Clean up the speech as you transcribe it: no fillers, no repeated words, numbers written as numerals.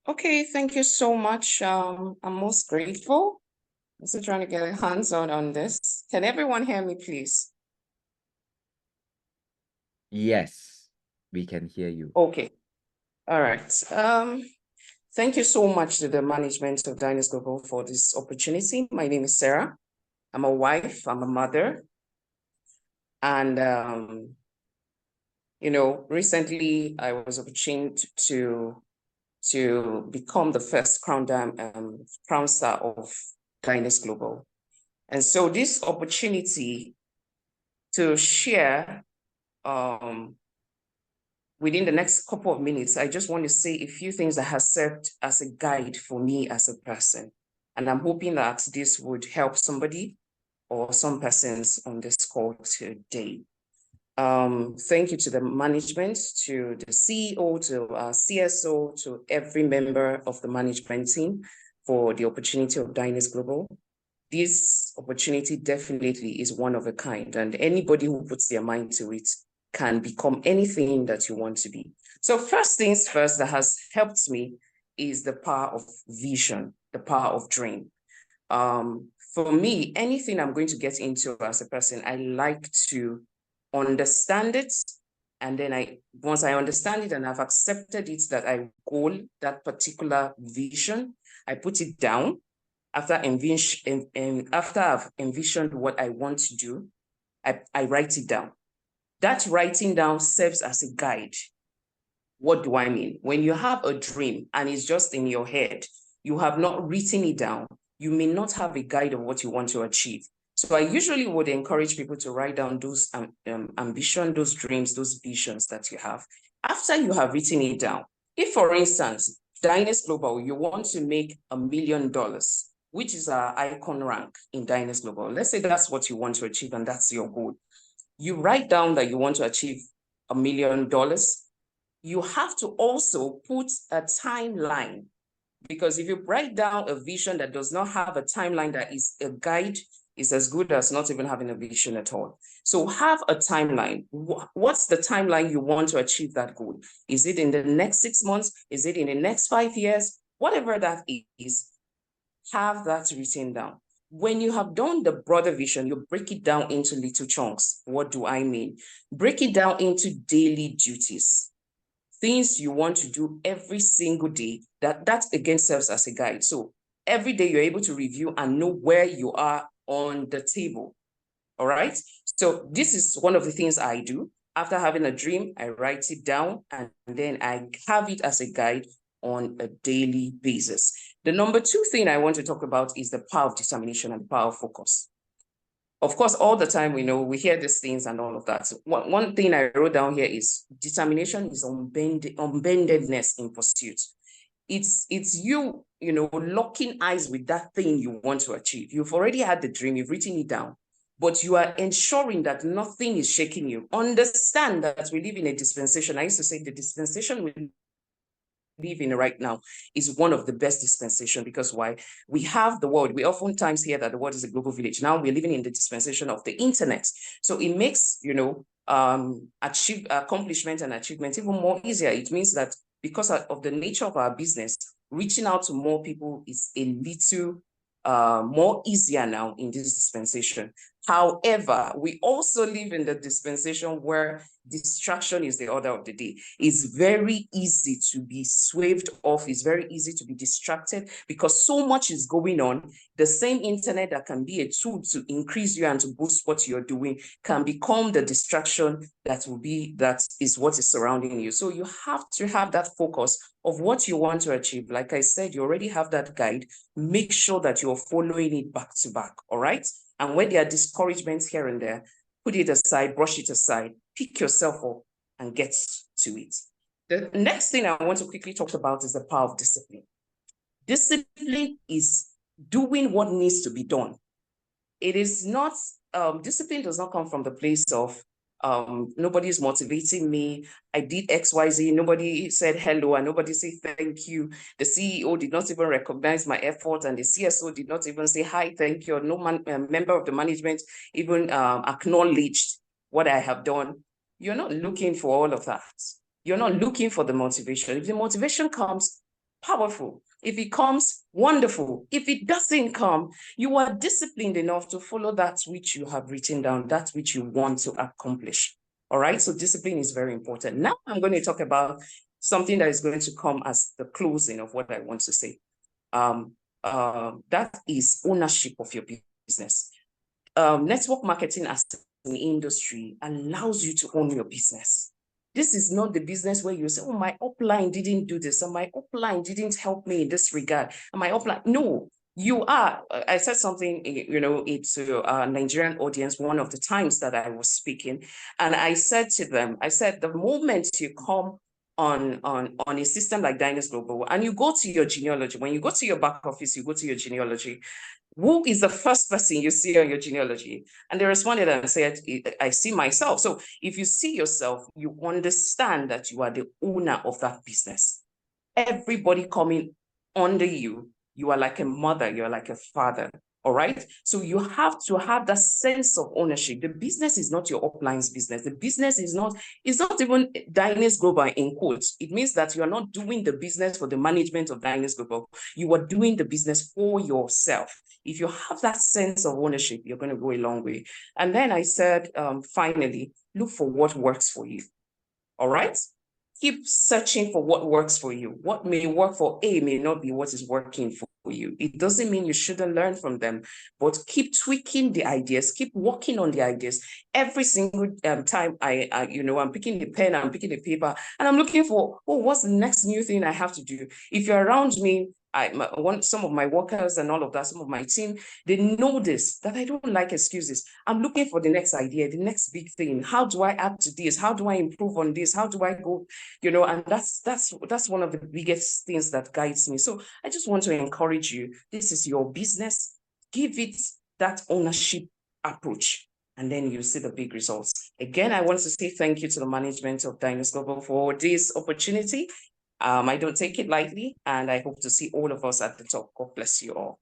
Okay, thank you so much. I'm most grateful. I'm still trying to get a hands-on on this. Can everyone hear me, please? Yes, we can hear you. Okay, all right. Thank you so much to the management of Diners Global for this opportunity. My name is Sarah. I'm a wife, I'm a mother, and recently I was opportuned to become the first crown star of Diners Global. And so this opportunity to share within the next couple of minutes, I just want to say a few things that has served as a guide for me as a person. And I'm hoping that this would help somebody or some persons on this call today. Thank you to the management, to the CEO, to our CSO, to every member of the management team for the opportunity of Diners Global. This opportunity definitely is one of a kind, and anybody who puts their mind to it can become anything that you want to be. So first things first that has helped me is the power of vision, the power of dream. For me, anything I'm going to get into as a person, I like to understand it. And then once I understand it and I've accepted it that I goal that particular vision, I put it down. After I've envisioned what I want to do, I write it down. That writing down serves as a guide. What do I mean? When you have a dream and it's just in your head, you have not written it down, you may not have a guide of what you want to achieve. So I usually would encourage people to write down those ambition, those dreams, those visions that you have. After you have written it down, if for instance, Diners Global, you want to make $1 million, which is our icon rank in Diners Global. Let's say that's what you want to achieve and that's your goal. You write down that you want to achieve $1 million. You have to also put a timeline, because if you write down a vision that does not have a timeline that is a guide, is as good as not even having a vision at all. So have a timeline. What's the timeline you want to achieve that goal? Is it in the next 6 months? Is it in the next 5 years? Whatever that is, have that written down. When you have done the broader vision, you break it down into little chunks. What do I mean? Break it down into daily duties, things you want to do every single day. That again serves as a guide. So every day you're able to review and know where you are on the table. All right. So this is one of the things I do. After having a dream, I write it down and then I have it as a guide on a daily basis. The number two thing I want to talk about is the power of determination and the power of focus. Of course, all the time we hear these things and all of that. So one thing I wrote down here is determination is unbendedness in pursuit. It's you, locking eyes with that thing you want to achieve. You've already had the dream, you've written it down, but you are ensuring that nothing is shaking you. Understand that we live in a dispensation. I used to say the dispensation we live in right now is one of the best dispensation, because why? We have the world. We oftentimes hear that the world is a global village. Now we're living in the dispensation of the internet. So it makes, accomplishment and achievement even more easier. It means that because of the nature of our business, reaching out to more people is a little more easier now in this dispensation. However, we also live in the dispensation where distraction is the order of the day. It's very easy to be swayed off. It's very easy to be distracted because so much is going on. The same internet that can be a tool to increase you and to boost what you're doing can become the distraction that is what is surrounding you. So you have to have that focus of what you want to achieve. Like I said, you already have that guide. Make sure that you're following it back to back, all right? And when there are discouragements here and there, put it aside, brush it aside, pick yourself up and get to it. The next thing I want to quickly talk about is the power of discipline. Discipline is doing what needs to be done. It is not, discipline does not come from the place of nobody's motivating me. I did XYZ. Nobody said hello and nobody said thank you. The CEO did not even recognize my effort and the CSO did not even say hi, thank you. No member of the management even acknowledged what I have done. You're not looking for all of that. You're not looking for the motivation. If the motivation comes, powerful. If it comes, wonderful. If it doesn't come, you are disciplined enough to follow that which you have written down, that which you want to accomplish. All right, so discipline is very important. Now I'm going to talk about something that is going to come as the closing of what I want to say. That is ownership of your business. Network marketing as an industry allows you to own your business. This is not the business where you say, oh, my upline didn't do this, or my upline didn't help me in this regard, and my upline. No, you are. I said something, it's a Nigerian audience one of the times that I was speaking, and I said to them, I said, the moment you come on a system like Dynas Global, and you go to your genealogy, when you go to your back office, you go to your genealogy, who is the first person you see on your genealogy? And they responded and said, I see myself. So if you see yourself, you understand that you are the owner of that business. Everybody coming under you, you are like a mother, you're like a father. All right. So you have to have that sense of ownership. The business is not your upline's business. The business is not, it's not even Dynas Global in quotes. It means that you are not doing the business for the management of Dynas Global. You are doing the business for yourself. If you have that sense of ownership, you're going to go a long way. And then I said, finally, look for what works for you. All right. Keep searching for what works for you. What may work for A may not be what is working for you. It doesn't mean you shouldn't learn from them, but keep tweaking the ideas, keep working on the ideas. Every single time I'm picking the pen, I'm picking the paper, and I'm looking for, oh, what's the next new thing I have to do? If you're around me, I want some of my workers and all of that, some of my team, they know this, that I don't like excuses. I'm looking for the next idea, the next big thing. How do I add to this? How do I improve on this? How do I go, and that's one of the biggest things that guides me. So I just want to encourage you. This is your business. Give it that ownership approach, and then you see the big results. Again, I want to say thank you to the management of Dynas Global for this opportunity. I don't take it lightly, and I hope to see all of us at the top. God bless you all.